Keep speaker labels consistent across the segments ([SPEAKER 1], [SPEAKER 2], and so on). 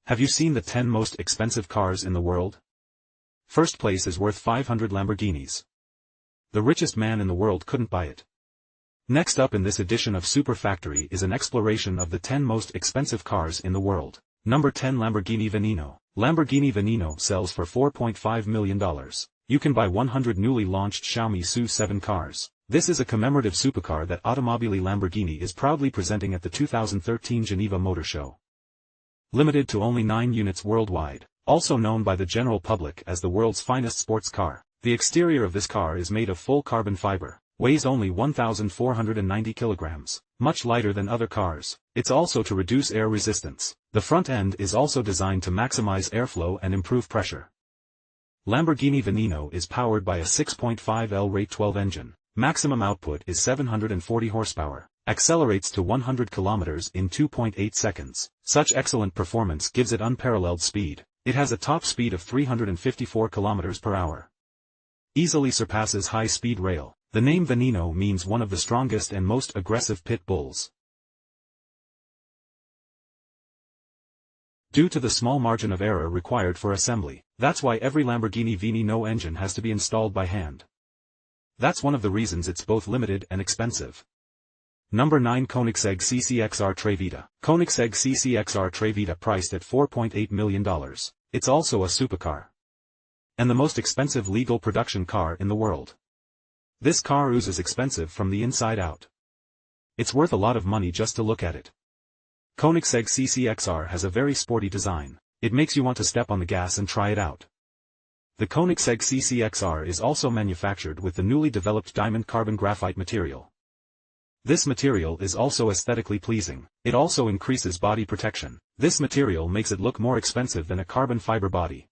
[SPEAKER 1] Have you seen the 10 most expensive cars in the world? First place is worth 500 Lamborghinis. The richest man in the world couldn't buy it. Next up in this edition of Super Factory is an exploration of the 10 most expensive cars in the world. Number 10, Lamborghini Veneno. Lamborghini Veneno sells for $4.5 million. You can buy 100 newly launched Xiaomi SU7 cars. This is a commemorative supercar that Automobili Lamborghini is proudly presenting at the 2013 Geneva Motor Show. Limited to only 9 units worldwide, also known by the general public as the world's finest sports car. The exterior of this car is made of full carbon fiber, weighs only 1,490 kilograms, much lighter than other cars. It's also to reduce air resistance. The front end is also designed to maximize airflow and improve pressure. Lamborghini Veneno is powered by a 6.5L rate 12 engine. Maximum output is 740 horsepower. Accelerates to 100 kilometers in 2.8 seconds. Such excellent performance gives it unparalleled speed. It has a top speed of 354 kilometers per hour. Easily surpasses high-speed rail. The name Veneno means one of the strongest and most aggressive pit bulls. Due to the small margin of error required for assembly, that's why every Lamborghini Veneno engine has to be installed by hand. That's one of the reasons it's both limited and expensive. Number 9, Koenigsegg CCXR Tre Vita. Koenigsegg CCXR Tre Vita priced at $4.8 million. It's also a supercar. And the most expensive legal production car in the world. This car oozes expensive from the inside out. It's worth a lot of money just to look at it. Koenigsegg CCXR has a very sporty design. It makes you want to step on the gas and try it out. The Koenigsegg CCXR is also manufactured with the newly developed diamond carbon graphite material. This material is also aesthetically pleasing. It also increases body protection. This material makes it look more expensive than a carbon fiber body.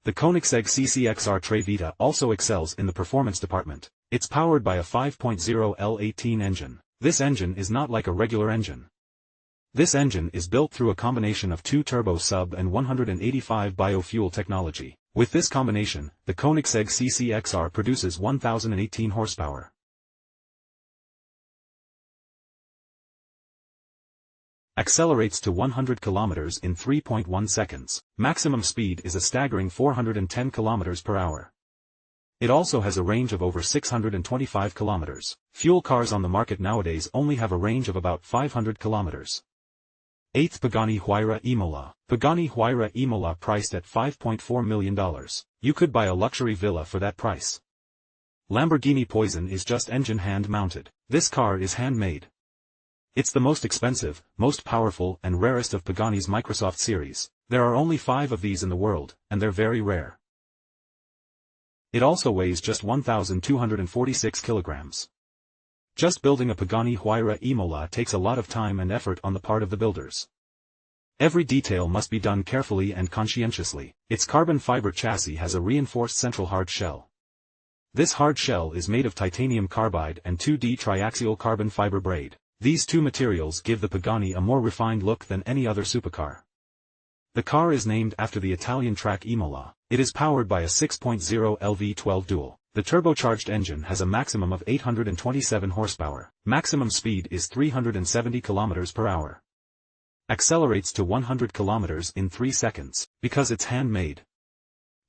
[SPEAKER 1] The Koenigsegg CCXR Tre Vita also excels in the performance department. It's powered by a 5.0 L18 engine. This engine is not like a regular engine. This engine is built through a combination of 2-turbo sub and 185 biofuel technology. With this combination, the Koenigsegg CCXR produces 1,018 horsepower. Accelerates to 100 kilometers in 3.1 seconds. Maximum speed is a staggering 410 kilometers per hour. It also has a range of over 625 kilometers. Fuel cars on the market nowadays only have a range of about 500 kilometers. 8th, Pagani Huayra Imola. Pagani Huayra Imola priced at $5.4 million. You could buy a luxury villa for that price. Lamborghini Poison is just engine hand-mounted. This car is handmade. It's the most expensive, most powerful and rarest of Pagani's Microsoft series. There are only 5 of these in the world, and they're very rare. It also weighs just 1,246 kilograms. Just building a Pagani Huayra Imola takes a lot of time and effort on the part of the builders. Every detail must be done carefully and conscientiously. Its carbon fiber chassis has a reinforced central hard shell. This hard shell is made of titanium carbide and 2D triaxial carbon fiber braid. These two materials give the Pagani a more refined look than any other supercar. The car is named after the Italian track Imola. It is powered by a 6.0 LV12 dual. The turbocharged engine has a maximum of 827 horsepower. Maximum speed is 370 kilometers per hour. Accelerates to 100 kilometers in 3 seconds, because it's handmade.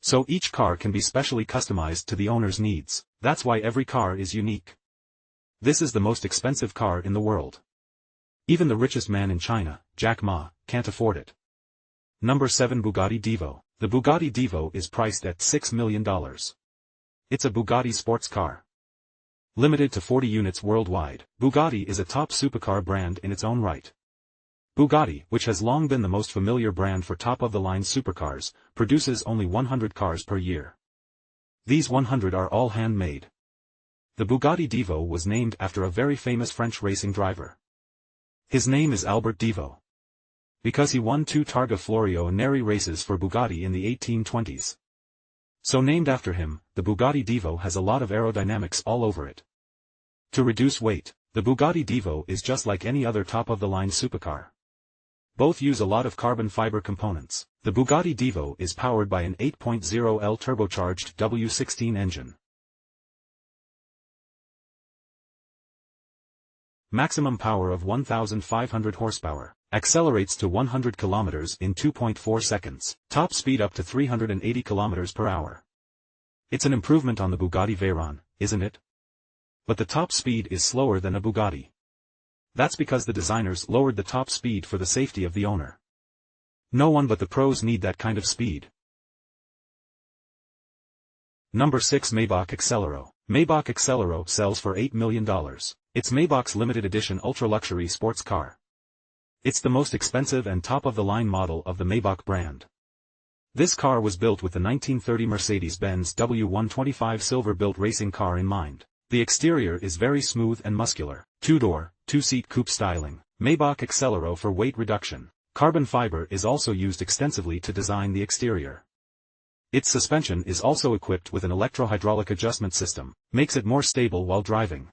[SPEAKER 1] So each car can be specially customized to the owner's needs. That's why every car is unique. This is the most expensive car in the world. Even the richest man in China, Jack Ma, can't afford it. Number 7, Bugatti Divo. The Bugatti Divo is priced at $6 million. It's a Bugatti sports car. Limited to 40 units worldwide, Bugatti is a top supercar brand in its own right. Bugatti, which has long been the most familiar brand for top-of-the-line supercars, produces only 100 cars per year. These 100 are all handmade. The Bugatti Divo was named after a very famous French racing driver. His name is Albert Divo. Because he won 2 Targa Florio Neri races for Bugatti in the 1820s. So named after him, the Bugatti Divo has a lot of aerodynamics all over it. To reduce weight, the Bugatti Divo is just like any other top-of-the-line supercar. Both use a lot of carbon fiber components. The Bugatti Divo is powered by an 8.0L turbocharged W16 engine. Maximum power of 1,500 horsepower. Accelerates to 100 kilometers in 2.4 seconds. Top speed up to 380 kilometers per hour. It's an improvement on the Bugatti Veyron, isn't it? But the top speed is slower than a Bugatti. That's because the designers lowered the top speed for the safety of the owner. No one but the pros need that kind of speed. Number 6 Maybach Accelero. Maybach Accelero sells for $8 million. It's Maybach's limited edition ultra-luxury sports car. It's the most expensive and top-of-the-line model of the Maybach brand. This car was built with the 1930 Mercedes-Benz W125 silver-built racing car in mind. The exterior is very smooth and muscular. Two-door, two-seat coupe styling. Maybach Accelero for weight reduction. Carbon fiber is also used extensively to design the exterior. Its suspension is also equipped with an electro-hydraulic adjustment system, makes it more stable while driving.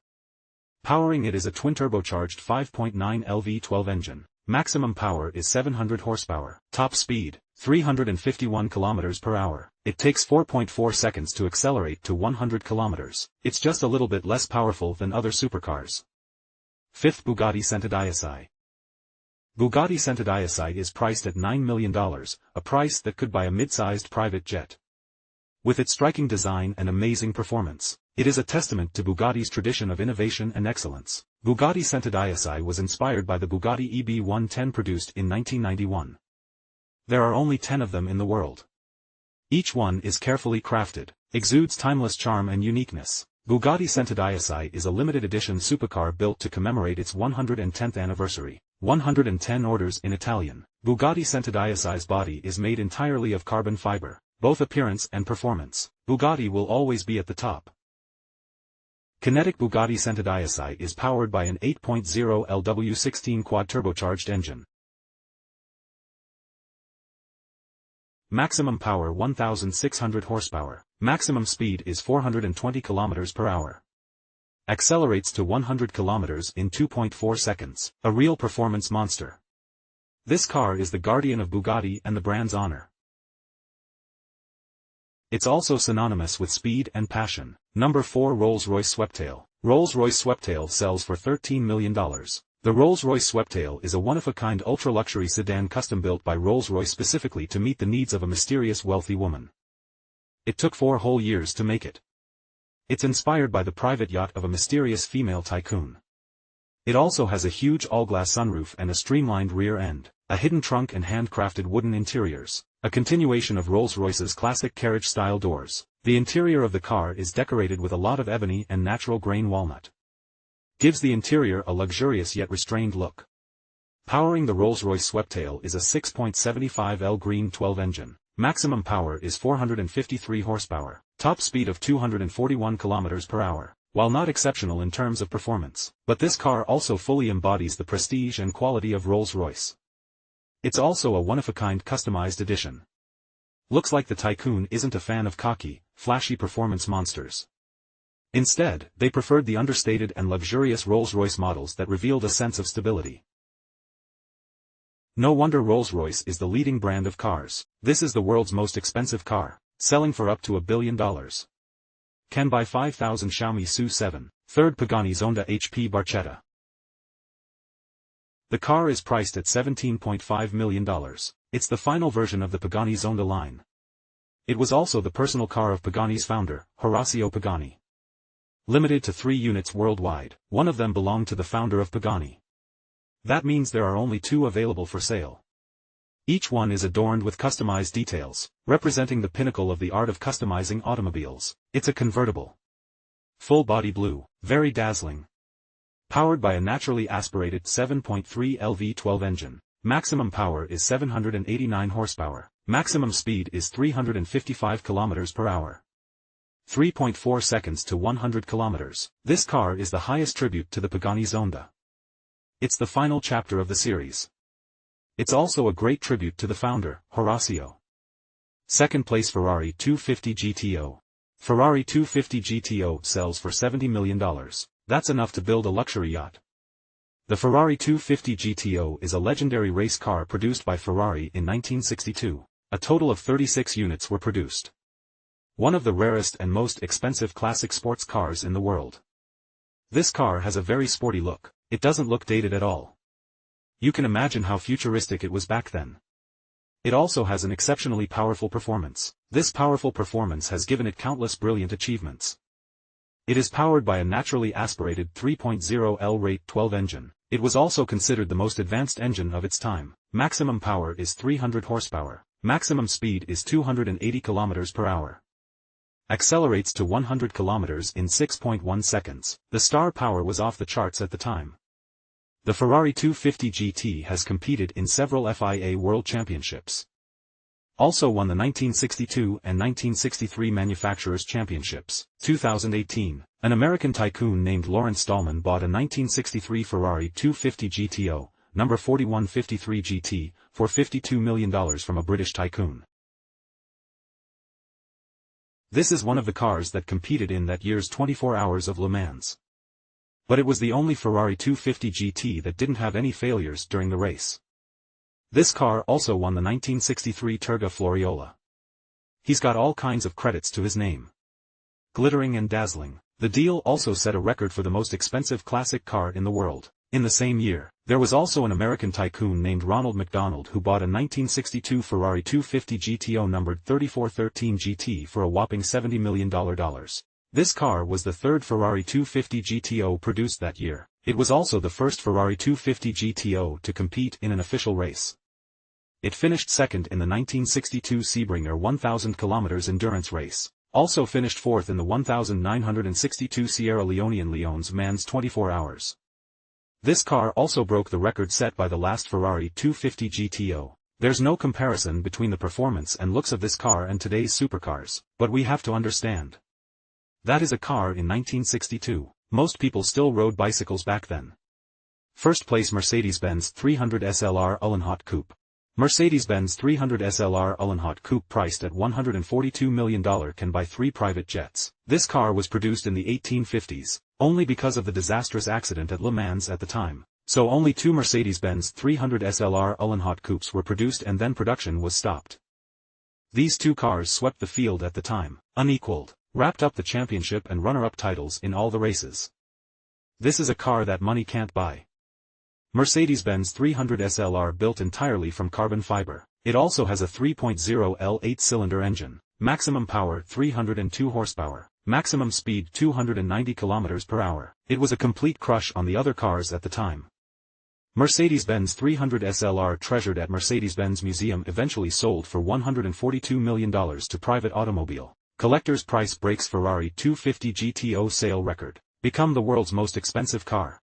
[SPEAKER 1] Powering it is a twin-turbocharged 5.9 LV12 engine. Maximum power is 700 horsepower. Top speed, 351 kilometers per hour. It takes 4.4 seconds to accelerate to 100 kilometers. It's just a little bit less powerful than other supercars. 5th Bugatti Centodieci. Bugatti Centodieci is priced at $9 million, a price that could buy a mid-sized private jet. With its striking design and amazing performance, it is a testament to Bugatti's tradition of innovation and excellence. Bugatti Centodieci was inspired by the Bugatti EB110 produced in 1991. There are only 10 of them in the world. Each one is carefully crafted, exudes timeless charm and uniqueness. Bugatti Centodieci is a limited edition supercar built to commemorate its 110th anniversary. 110 orders in Italian. Bugatti Centodieci's body is made entirely of carbon fiber, both appearance and performance. Bugatti will always be at the top. Kinetic Bugatti Centodieci is powered by an 8.0 LW16 quad-turbocharged engine. Maximum power 1,600 horsepower. Maximum speed is 420 kilometers per hour. Accelerates to 100 kilometers in 2.4 seconds. A real performance monster. This car is the guardian of Bugatti and the brand's honor. It's also synonymous with speed and passion. Number 4 Rolls-Royce Sweptail. Rolls-Royce Sweptail sells for $13 million. The Rolls-Royce Sweptail is a one-of-a-kind ultra-luxury sedan custom-built by Rolls-Royce specifically to meet the needs of a mysterious wealthy woman. It took 4 whole years to make it. It's inspired by the private yacht of a mysterious female tycoon. It also has a huge all-glass sunroof and a streamlined rear end, a hidden trunk and handcrafted wooden interiors, a continuation of Rolls-Royce's classic carriage-style doors. The interior of the car is decorated with a lot of ebony and natural grain walnut. Gives the interior a luxurious yet restrained look. Powering the Rolls-Royce Sweptail is a 6.75 L Green 12 engine. Maximum power is 453 horsepower. Top speed of 241 kilometers per hour. While not exceptional in terms of performance, but this car also fully embodies the prestige and quality of Rolls-Royce. It's also a one-of-a-kind customized edition. Looks like the tycoon isn't a fan of cocky, flashy performance monsters. Instead, they preferred the understated and luxurious Rolls-Royce models that revealed a sense of stability. No wonder Rolls-Royce is the leading brand of cars. This is the world's most expensive car, selling for up to $1 billion. Can buy 5,000 Xiaomi SU7. 3rd Pagani Zonda HP Barchetta. The car is priced at $17.5 million. It's the final version of the Pagani Zonda line. It was also the personal car of Pagani's founder, Horacio Pagani. Limited to 3 units worldwide, one of them belonged to the founder of Pagani. That means there are only 2 available for sale. Each one is adorned with customized details, representing the pinnacle of the art of customizing automobiles. It's a convertible. Full body blue, very dazzling. Powered by a naturally aspirated 7.3 LV12 engine. Maximum power is 789 horsepower. Maximum speed is 355 kilometers per hour. 3.4 seconds to 100 kilometers. This car is the highest tribute to the Pagani Zonda. It's the final chapter of the series. It's also a great tribute to the founder, Horacio. 2nd place Ferrari 250 GTO. Ferrari 250 GTO sells for $70 million. That's enough to build a luxury yacht. The Ferrari 250 GTO is a legendary race car produced by Ferrari in 1962. A total of 36 units were produced. One of the rarest and most expensive classic sports cars in the world. This car has a very sporty look. It doesn't look dated at all. You can imagine how futuristic it was back then. It also has an exceptionally powerful performance. This powerful performance has given it countless brilliant achievements. It is powered by a naturally aspirated 3.0L rate 12 engine. It was also considered the most advanced engine of its time. Maximum power is 300 horsepower. Maximum speed is 280 km per hour. Accelerates to 100 km in 6.1 seconds. The star power was off the charts at the time. The Ferrari 250 GT has competed in several FIA World Championships. Also won the 1962 and 1963 Manufacturers' Championships. 2018, an American tycoon named Lawrence Stallman bought a 1963 Ferrari 250 GTO, number 4153 GT, for $52 million from a British tycoon. This is one of the cars that competed in that year's 24 Hours of Le Mans. But it was the only Ferrari 250 GT that didn't have any failures during the race. This car also won the 1963 Targa Floriola. He's got all kinds of credits to his name. Glittering and dazzling. The deal also set a record for the most expensive classic car in the world. In the same year, there was also an American tycoon named Ronald McDonald who bought a 1962 Ferrari 250 GTO numbered 3413 GT for a whopping $70 million. This car was the third Ferrari 250 GTO produced that year. It was also the first Ferrari 250 GTO to compete in an official race. It finished second in the 1962 Sebring 1000 km endurance race. Also finished fourth in the 1962 Sierra Leonean Lyons Mans 24 Hours. This car also broke the record set by the last Ferrari 250 GTO. There's no comparison between the performance and looks of this car and today's supercars, but we have to understand. That is a car in 1962. Most people still rode bicycles back then. First place Mercedes-Benz 300 SLR Uhlenhaut Coupe. Mercedes-Benz 300 SLR Uhlenhaut Coupe priced at $142 million can buy 3 private jets. This car was produced in the 1850s, only because of the disastrous accident at Le Mans at the time. So only 2 Mercedes-Benz 300 SLR Uhlenhaut Coupes were produced and then production was stopped. These 2 cars swept the field at the time, unequaled. Wrapped up the championship and runner-up titles in all the races. This is a car that money can't buy. Mercedes-Benz 300 SLR built entirely from carbon fiber. It also has a 3.0L 8-cylinder engine. Maximum power 302 horsepower. Maximum speed 290 km per hour. It was a complete crush on the other cars at the time. Mercedes-Benz 300 SLR treasured at Mercedes-Benz Museum eventually sold for $142 million to private automobile. Collector's price breaks Ferrari 250 GTO sale record. Become the world's most expensive car.